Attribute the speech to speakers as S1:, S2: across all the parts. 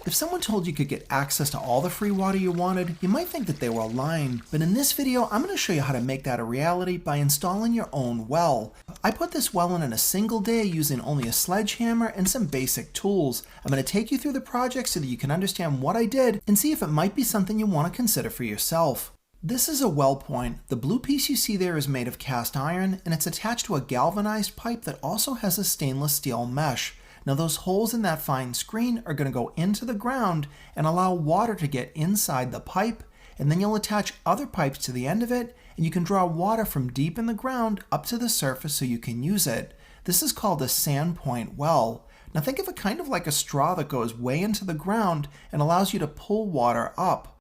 S1: If someone told you could get access to all the free water you wanted, you might think that they were lying. But in this video, I'm going to show you how to make that a reality by installing your own well. I put this well in a single day using only a sledgehammer and some basic tools. I'm going to take you through the project so that you can understand what I did and see if it might be something you want to consider for yourself. This is a well point. The blue piece you see there is made of cast iron, and it's attached to a galvanized pipe that also has a stainless steel mesh. Now those holes in that fine screen are going to go into the ground and allow water to get inside the pipe, and then you'll attach other pipes to the end of it, and you can draw water from deep in the ground up to the surface so you can use it. This is called a sandpoint well. Now think of it kind of like a straw that goes way into the ground and allows you to pull water up.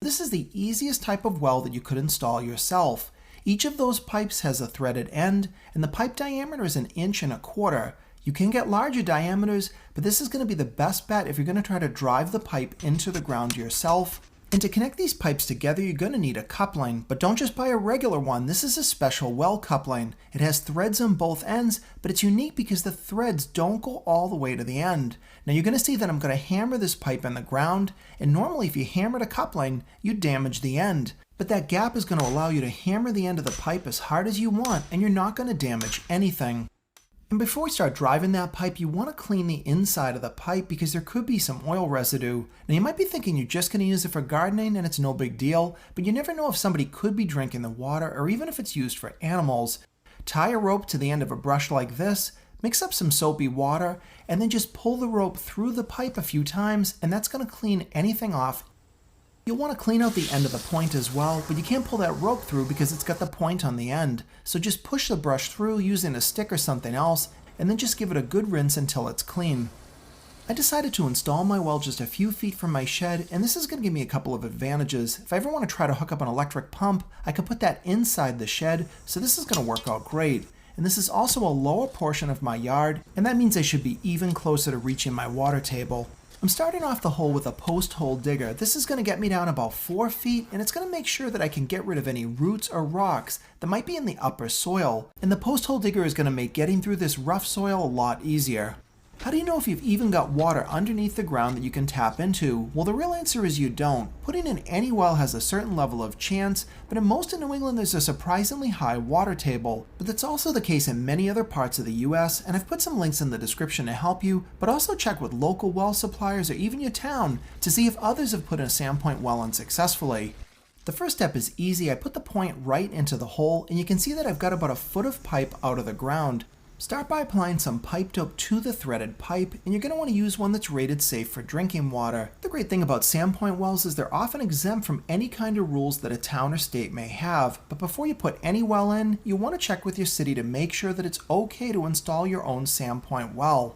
S1: This is the easiest type of well that you could install yourself. Each of those pipes has a threaded end, and the pipe diameter is 1.25 inches. You can get larger diameters, but this is going to be the best bet if you're going to try to drive the pipe into the ground yourself. And to connect these pipes together, you're going to need a coupling, but don't just buy a regular one. This is a special well coupling. It has threads on both ends, but it's unique because the threads don't go all the way to the end. Now you're going to see that I'm going to hammer this pipe in the ground, and normally if you hammered a coupling, you damage the end. But that gap is going to allow you to hammer the end of the pipe as hard as you want, and you're not going to damage anything. And before we start driving that pipe, you want to clean the inside of the pipe because there could be some oil residue. Now you might be thinking you're just going to use it for gardening and it's no big deal, but you never know if somebody could be drinking the water or even if it's used for animals. Tie a rope to the end of a brush like this, mix up some soapy water, and then just pull the rope through the pipe a few times, and that's going to clean anything off. You'll want to clean out the end of the point as well, but you can't pull that rope through because it's got the point on the end. So just push the brush through using a stick or something else, and then just give it a good rinse until it's clean. I decided to install my well just a few feet from my shed, and this is going to give me a couple of advantages. If I ever want to try to hook up an electric pump, I can put that inside the shed, so this is going to work out great. And this is also a lower portion of my yard, and that means I should be even closer to reaching my water table. I'm starting off the hole with a post hole digger. This is going to get me down about 4 feet, and it's going to make sure that I can get rid of any roots or rocks that might be in the upper soil. And the post hole digger is going to make getting through this rough soil a lot easier. How do you know if you've even got water underneath the ground that you can tap into? Well, the real answer is you don't. Putting in any well has a certain level of chance, but in most of New England there's a surprisingly high water table. But that's also the case in many other parts of the US, and I've put some links in the description to help you, but also check with local well suppliers or even your town to see if others have put in a sandpoint well in successfully. The first step is easy. I put the point right into the hole, and you can see that I've got about 1 foot of pipe out of the ground. Start by applying some pipe dope to the threaded pipe, and you're going to want to use one that's rated safe for drinking water. The great thing about sandpoint wells is they're often exempt from any kind of rules that a town or state may have, but before you put any well in, you want to check with your city to make sure that it's okay to install your own sandpoint well.